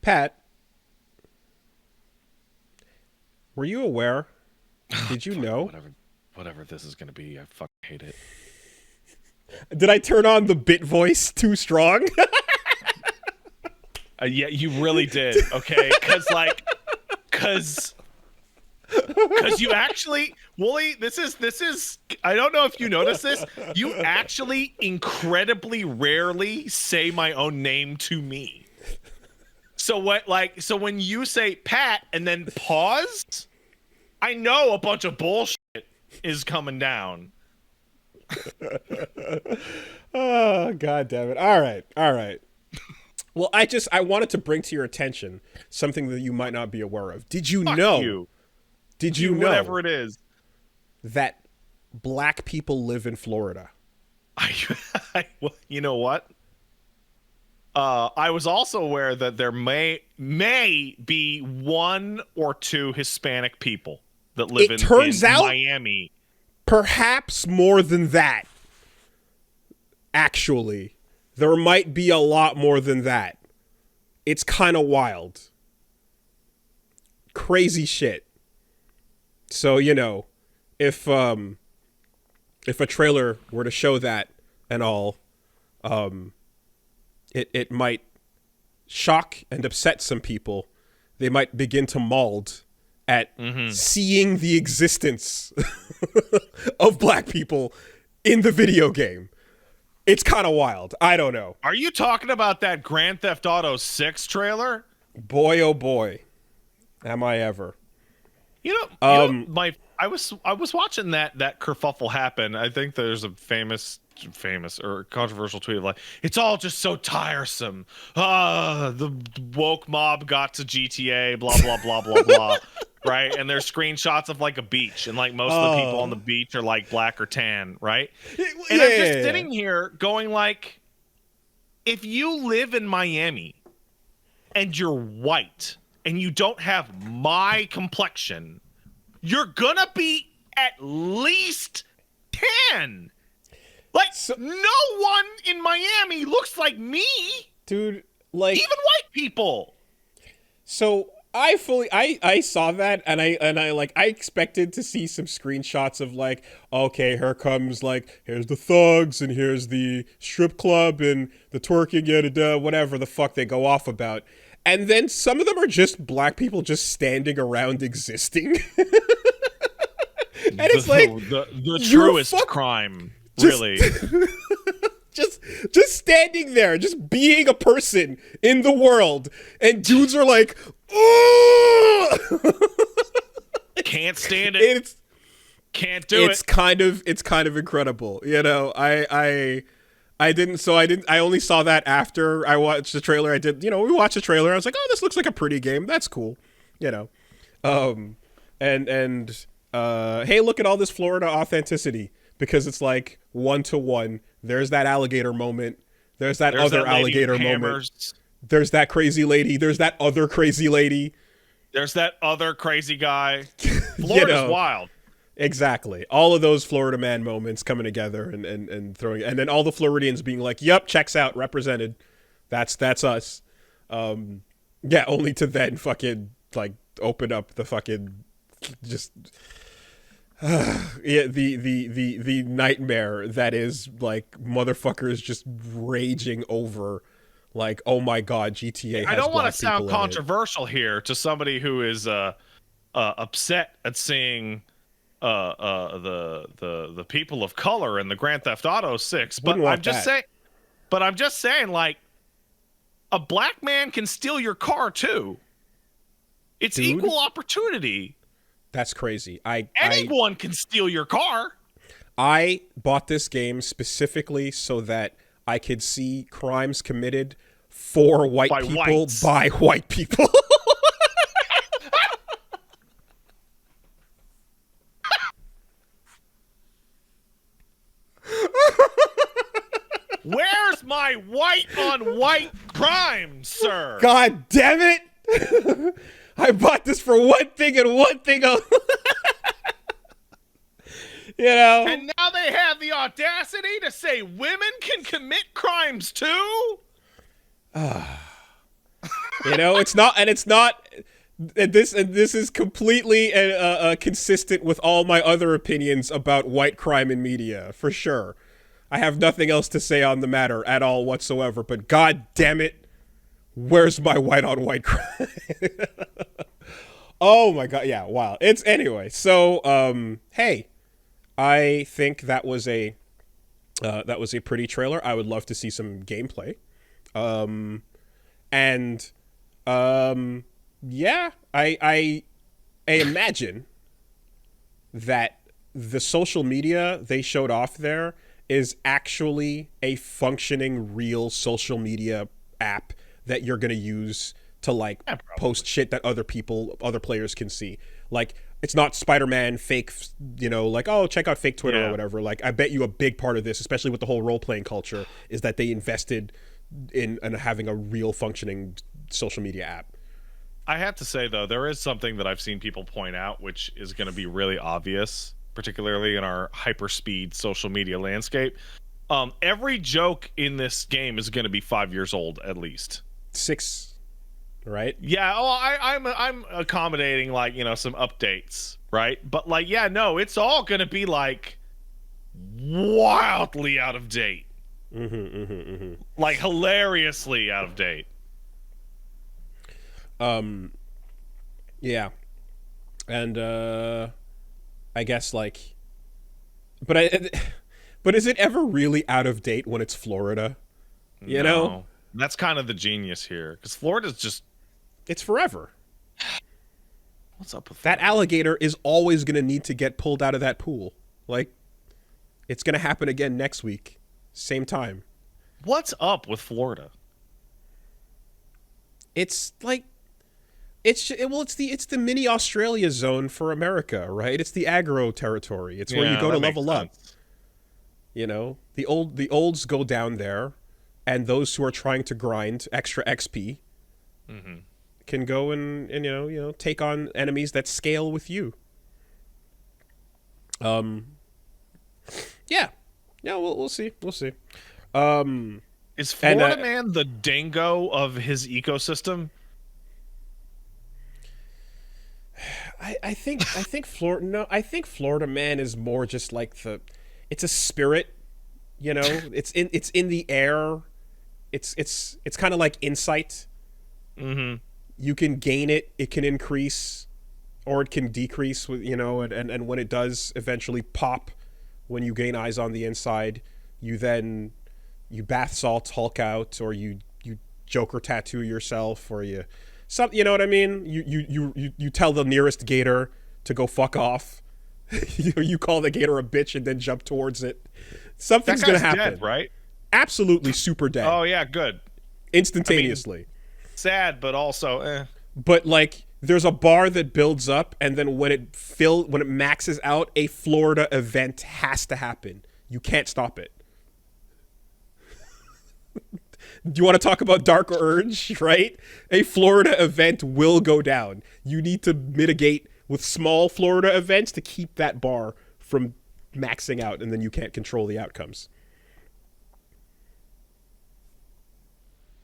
Pat, were you aware? Did you Fucking know? whatever this is gonna be. I fucking hate it. Did I turn on the bit voice too strong? Yeah, you really did. Okay, cause you actually, Wooly. This is. I don't know if you notice this. You actually incredibly rarely say my own name to me. So what? So when you say Pat and then pause, I know a bunch of bullshit is coming down. Oh, god damn it. All right. All right. Well, I wanted to bring to your attention something that you might not be aware of. Did you Fuck know? you. Did you Do know whatever it is. that black people live in Florida? Well, you know what? I was also aware that there may be one or two Hispanic people that live It turns in out Miami. perhaps more than that. Actually, there might be a lot more than that. It's kind of wild. Crazy shit. So, if a trailer were to show that and all, it might shock and upset some people. They might begin to maud at seeing the existence of black people in the video game. It's kind of wild. I don't know. Are you talking about that Grand Theft Auto 6 trailer? Boy, oh boy, am I ever. I was watching that kerfuffle happen. I think there's a famous or controversial tweet of like, it's all just so tiresome. The woke mob got to GTA, blah blah blah blah blah. Right? And there's screenshots of like a beach, and like most of the people on the beach are like black or tan, right? And I'm just sitting here going like, if you live in Miami and you're white and you don't have my complexion, you're gonna be at least 10. Like, no one in Miami looks like me. Dude, like, even white people. So I saw that, and I expected to see some screenshots of like, okay, here comes like, here's the thugs and here's the strip club and the twerking, whatever the fuck they go off about. And then some of them are just black people just standing around existing. And it's like the truest crime, really. Just standing there, just being a person in the world, and dudes are like, "Oh, can't stand it. Can't do it." It's kind of incredible, I only saw that after I watched the trailer. We watched the trailer. I was like, oh, this looks like a pretty game. That's cool, hey, look at all this Florida authenticity, because it's like 1-to-1. There's that alligator moment. There's that other alligator moment. There's that crazy lady. There's that other crazy lady. There's that other crazy guy. Florida's wild. Exactly. All of those Florida man moments coming together and throwing, and then all the Floridians being like, "Yep, checks out, represented. That's us." Only to then fucking like open up the fucking just the nightmare that is like motherfuckers just raging over like, oh my god, GTA has I don't want to sound controversial here to somebody who is upset at seeing the people of color in the Grand Theft Auto 6, but I'm just saying like, a black man can steal your car too. It's equal opportunity. That's crazy. Anyone can steal your car. I bought this game specifically so that I could see crimes committed for white people by white people. Where's my white on white crime, sir? God damn it. I bought this for one thing and one thing only. And now they have the audacity to say women can commit crimes too? You know, it's not, and it's not. And this is completely consistent with all my other opinions about white crime in media, for sure. I have nothing else to say on the matter at all whatsoever. But god damn it, where's my white on white crime? Oh my god, yeah, wow. It's anyway. So, hey, I think that was a pretty trailer. I would love to see some gameplay. And yeah, I imagine that the social media they showed off there is actually a functioning real social media app that you're going to use to like post shit that other players can see. Like it's not Spider-Man fake, like, oh, check out fake Twitter or whatever. Like I bet you a big part of this, especially with the whole role-playing culture, is that they invested in having a real functioning social media app. I have to say, though, there is something that I've seen people point out, which is going to be really obvious, particularly in our hyperspeed social media landscape. Every joke in this game is going to be 5 years old, at least. 6, right? Yeah, well, I'm accommodating, like, some updates, right? But, like, yeah, no, it's all going to be, like, wildly out of date. Like, hilariously out of date. Yeah, and I guess like, but is it ever really out of date when it's Florida? You know, that's kind of the genius here, because Florida's just, it's forever. What's up with that alligator is always going to need to get pulled out of that pool. Like, it's going to happen again next week, same time. What's up with Florida? It's like, it's the mini Australia zone for America, right? It's the agro territory. It's where you go to level up. You know, the olds go down there, and those who are trying to grind extra XP can go and take on enemies that scale with you. Yeah, we'll see. Is Florida Man the Dango of his ecosystem? I think Florida. No, I think Florida Man is more just like it's a spirit, It's in the air. It's kind of like insight. You can gain it. It can increase, or it can decrease with and when it does eventually pop, when you gain eyes on the inside, you bath salts Hulk out, or you Joker tattoo yourself, or you know what I mean? You tell the nearest gator to go fuck off. You call the gator a bitch and then jump towards it. Something's gonna happen, dead, right? Absolutely super dead. Oh yeah, good. Instantaneously. I mean, sad, but also But like, there's a bar that builds up, and then when it maxes out, a Florida event has to happen. You can't stop it. Do you want to talk about Dark Urge, right? A Florida event will go down. You need to mitigate with small Florida events to keep that bar from maxing out, and then you can't control the outcomes.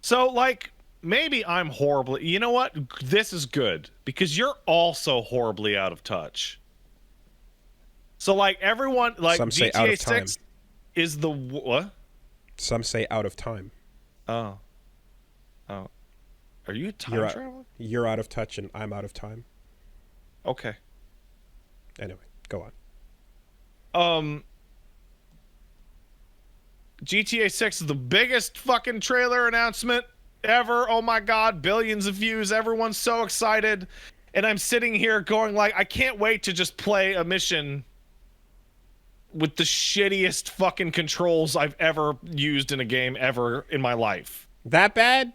So, like, maybe I'm horribly... You know what? This is good, because you're also horribly out of touch. So, like, everyone... Like, some say GTA out of time. 6 is the... What? Some say out of time. Oh. Are you a time traveler? You're out of touch and I'm out of time. Okay. Anyway, go on. GTA 6 is the biggest fucking trailer announcement ever. Oh my god, billions of views. Everyone's so excited. And I'm sitting here going like, I can't wait to just play a mission with the shittiest fucking controls I've ever used in a game ever in my life. That bad?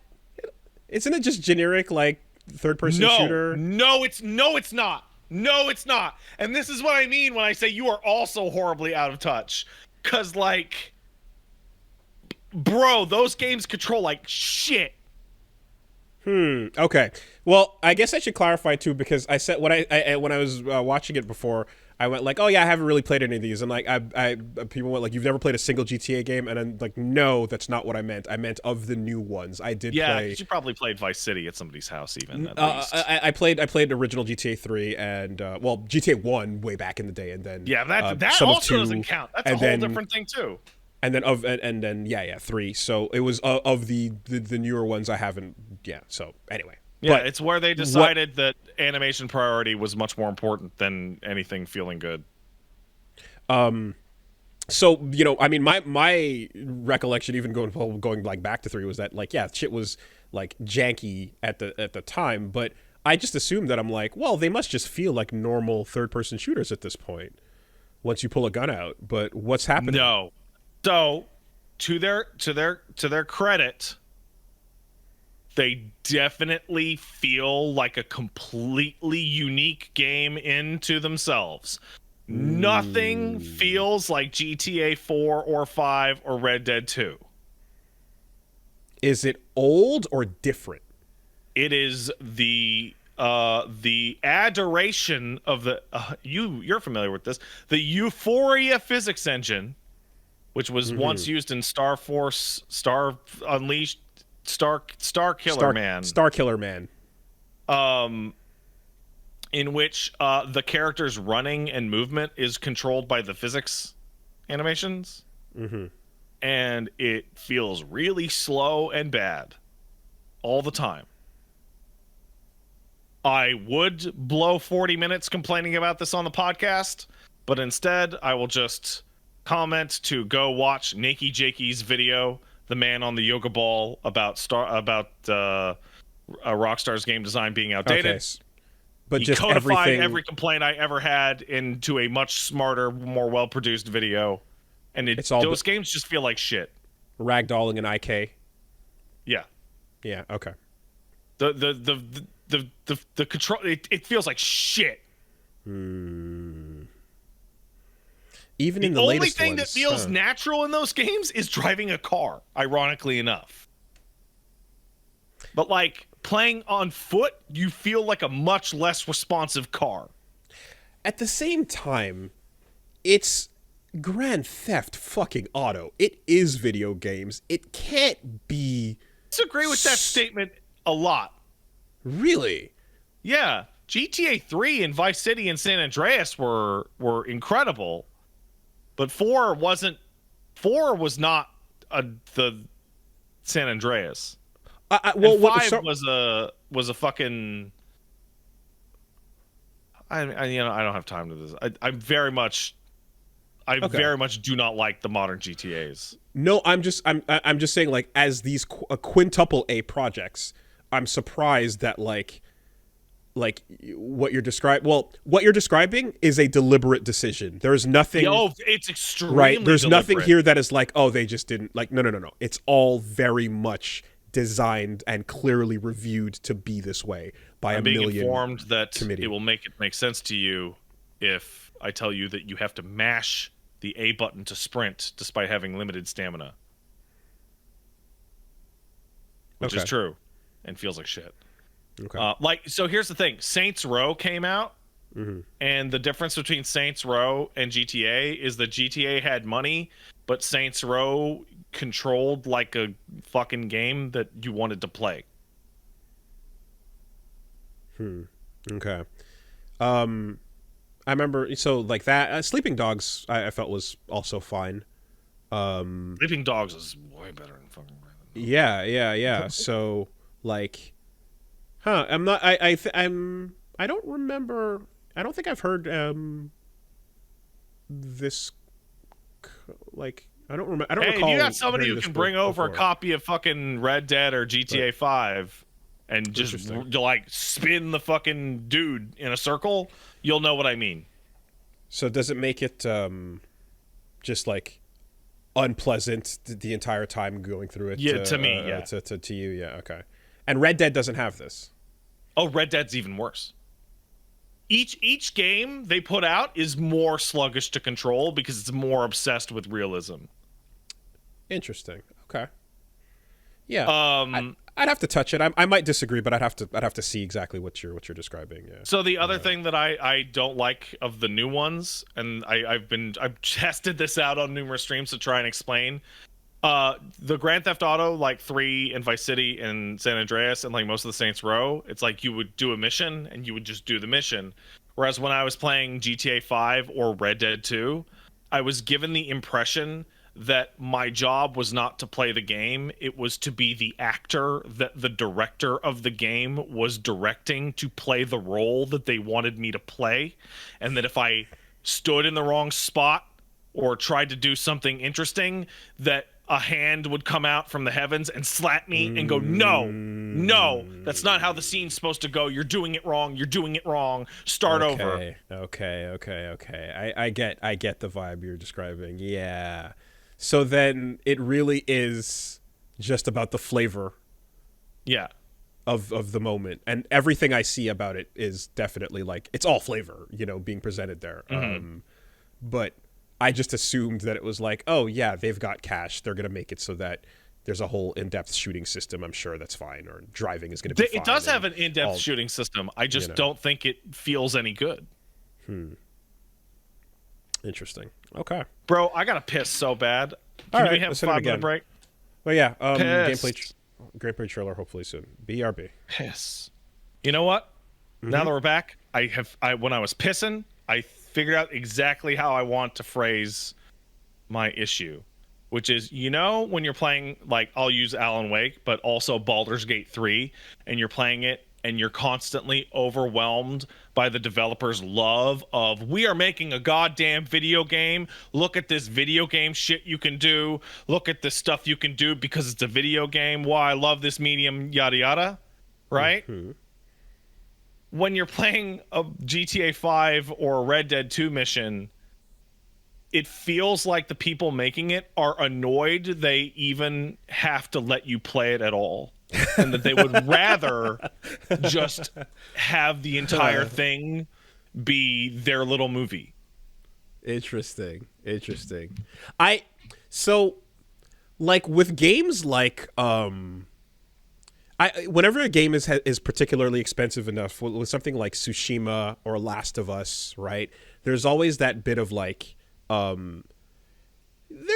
Isn't it just generic, like, third-person shooter? No, it's not. No, it's not. And this is what I mean when I say you are also horribly out of touch. Because, like, bro, those games control like shit. Okay. Well, I guess I should clarify too, because I said when I was watching it before, I went like, oh yeah, I haven't really played any of these. And like, people went like, you've never played a single GTA game, and I'm like, no, that's not what I meant. I meant of the new ones. I did Yeah, play. 'cause you probably played Vice City at somebody's house, even at least. I played original GTA 3 and well GTA 1 way back in the day, and then Yeah, that some of also 2, doesn't count. That's a and whole then different thing too. and then and then yeah 3. So it was of the newer ones I haven't. Yeah. So anyway. Yeah, But it's where they decided that animation priority was much more important than anything feeling good. So I mean, my recollection, even going like back to 3, was that like yeah, shit was like janky at the time, but I just assumed that I'm like, well, they must just feel like normal third person shooters at this point once you pull a gun out. But what's happening? No, so to their credit, they definitely feel like a completely unique game into themselves. Nothing feels like GTA 4 or 5 or Red Dead 2. Is it old or different? It is the adoration of the you're familiar with this, the Euphoria physics engine, which was once used in Star Force, Star Unleashed, Star Killer Man. Star Killer Man. In which the character's running and movement is controlled by the physics animations. And it feels really slow and bad all the time. I would blow 40 minutes complaining about this on the podcast, but instead I will just comment to go watch Nakey Jakey's video, The Man on the Yoga Ball, about Rockstar's game design being outdated. Okay. But he just codified everything... every complaint I ever had into a much smarter, more well-produced video, and those games just feel like shit. Ragdolling and IK. Yeah. Yeah. Okay. The control, it feels like shit. Even in the only latest thing ones, that feels natural in those games is driving a car, ironically enough. But like playing on foot, you feel like a much less responsive car. At the same time, it's Grand Theft fucking Auto. It is video games. It can't be... I disagree with that statement a lot. Really? Yeah. GTA 3 and Vice City and San Andreas were incredible. But 4 was not the San Andreas. Well, 5 was a fucking... I don't have time to this. I very much do not like the modern GTAs. No, I'm just saying, like, as these quintuple A projects, I'm surprised that like what you're describing is a deliberate decision. There's nothing. Oh, it's extremely right. There's deliberate. nothing here that is like, oh, they just didn't like. No. It's all very much designed and clearly reviewed to be this way by a million. I'm being informed that committee. It will make sense to you if I tell you that you have to mash the A button to sprint despite having limited stamina, which is true and feels like shit. Okay. So here's the thing: Saints Row came out, and the difference between Saints Row and GTA is that GTA had money, but Saints Row controlled like a fucking game that you wanted to play. Okay. I remember, so like that Sleeping Dogs I felt was also fine. Sleeping Dogs is way better than fucking Yeah. So like, I'm not. I don't remember. I don't think I've heard this. Like, I don't remember. I don't recall. Hey, you got somebody who can bring over before. a copy of fucking Red Dead or GTA 5 and just like spin the fucking dude in a circle, you'll know what I mean. So does it make it just like unpleasant the entire time going through it? Yeah, to me, yeah. To you, yeah, okay. And Red Dead doesn't have this. Oh, Red Dead's even worse. Each game they put out is more sluggish to control because it's more obsessed with realism. Interesting. Okay. Yeah, Um, I'd have to touch it. I might disagree, but I'd have to see exactly what you're describing. Yeah. so the other thing that I don't like of the new ones, and I've tested this out on numerous streams to try and explain. The Grand Theft Auto, like 3 and Vice City and San Andreas and like most of the Saints Row, it's like you would do a mission and you would just do the mission. Whereas when I was playing GTA 5 or Red Dead 2, I was given the impression that my job was not to play the game, it was to be the actor that the director of the game was directing to play the role that they wanted me to play. And that if I stood in the wrong spot or tried to do something interesting, that a hand would come out from the heavens and slap me and go, no, no, that's not how the scene's supposed to go. You're doing it wrong. You're doing it wrong. Start over. Okay. I get the vibe you're describing. Yeah. So then it really is just about the flavor Yeah. of the moment, and everything I see about it is definitely like it's all flavor, being presented there. But I just assumed that it was like, oh yeah, they've got cash, they're gonna make it so that there's a whole in-depth shooting system. I'm sure that's fine, or driving is gonna be fine. It does have an in-depth shooting system. I just don't think it feels any good. Interesting. Okay. Bro, I gotta piss so bad. All Can right, we have a let's hit it 5-minute again. break? Well, yeah. Pissed. Gameplay trailer hopefully soon. BRB. Piss. You know what? Now that we're back, when I was pissing, I figured out exactly how I want to phrase my issue, which is, when you're playing, like, I'll use Alan Wake, but also Baldur's Gate 3, and you're playing it and you're constantly overwhelmed by the developer's love of, we are making a goddamn video game. Look at this video game shit you can do. Look at this stuff you can do because it's a video game. Why I love this medium, yada yada. Right? When you're playing a GTA 5 or a Red Dead 2 mission, it feels like the people making it are annoyed they even have to let you play it at all. And that they would rather just have the entire thing be their little movie. Interesting. So like with games like whenever a game is particularly expensive enough, with something like Tsushima or Last of Us, right? There's always that bit of like there's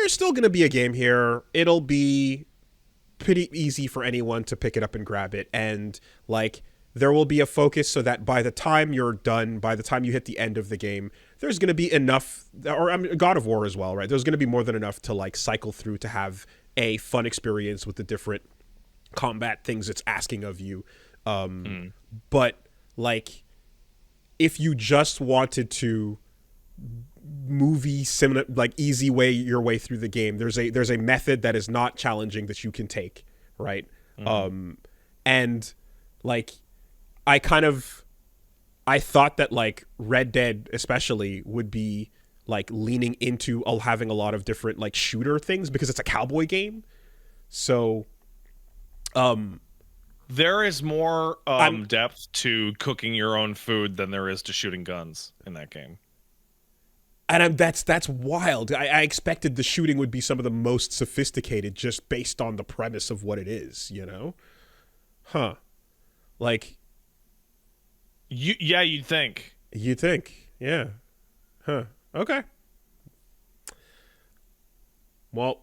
still going to be a game here. It'll be pretty easy for anyone to pick it up and grab it, and like there will be a focus so that by the time you're done, by the time you hit the end of the game, there's going to be enough, or God of War as well, right? There's going to be more than enough to like cycle through to have a fun experience with the different combat things it's asking of you. But like if you just wanted to easy way your way through the game, there's a method that is not challenging that you can take, right? And like I thought that like Red Dead especially would be like leaning into having a lot of different like shooter things because it's a cowboy game. So there is more depth to cooking your own food than there is to shooting guns in that game. And that's wild. I expected the shooting would be some of the most sophisticated just based on the premise of what it is, Huh. Like... You'd think. You'd think. Yeah. Huh. Okay. Well,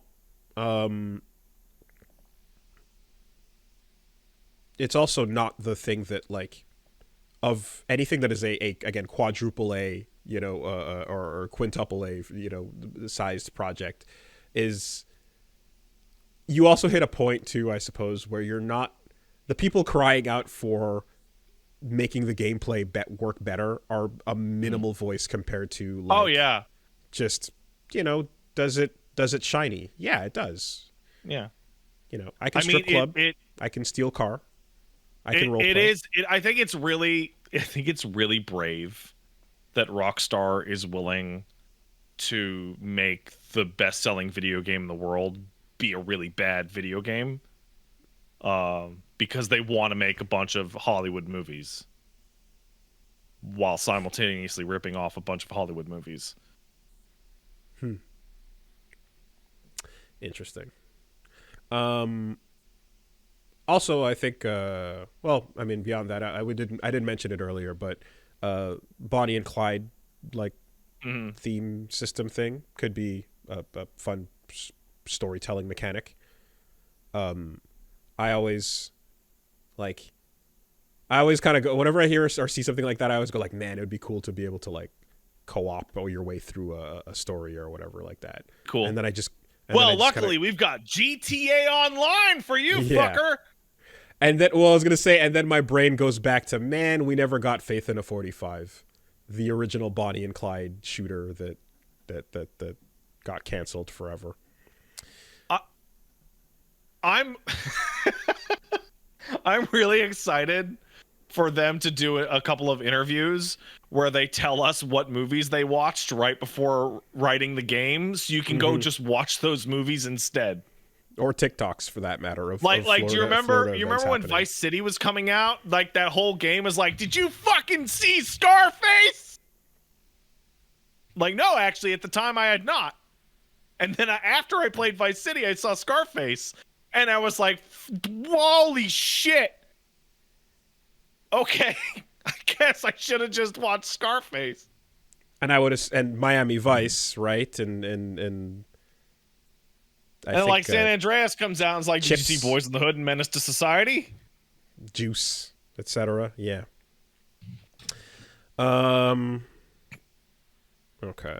it's also not the thing that, like, of anything that is again, quadruple A, or quintuple A, sized project, is you also hit a point too, I suppose, where you're not the people crying out for making the gameplay work better are a minimal voice compared to like, just does it shiny? Yeah, it does. Yeah, I can strip club. I can steal car. I can role play. I think it's really brave that Rockstar is willing to make the best-selling video game in the world be a really bad video game, because they want to make a bunch of Hollywood movies while simultaneously ripping off a bunch of Hollywood movies. Interesting. Also, I think, well, I mean, beyond that, I didn't mention it earlier, but Bonnie and Clyde, like, Hmm. theme system thing could be a fun storytelling mechanic. I always like, I always kind of go whenever I hear or see something like that. I always go like, man, it would be cool to be able to like co-op your way through a story or whatever like that. Cool. And then I just, Well, kind of, luckily we've got GTA Online for you, yeah. fucker. And then, well, I was gonna say, and then my brain goes back to, man, we never got Faith in a 45, the original Bonnie and Clyde shooter that got canceled forever. I, I'm I'm really excited for them to do a couple of interviews where they tell us what movies they watched right before writing the games. You can go just watch those movies instead. Or TikToks for that matter of Do you Florida, remember? Florida You events remember when happening. Vice City was coming out? Like that whole game was like, did you fucking see Scarface? Like, no, actually, at the time I had not. And then after I played Vice City, I saw Scarface, and I was like, holy shit. Okay, I guess I should have just watched Scarface. And I would have, and Miami Vice, right? And I And think like San Andreas comes out and is like, did you Chips, see Boys in the Hood and Menace to Society? Juice, etc. Yeah. Um. Okay.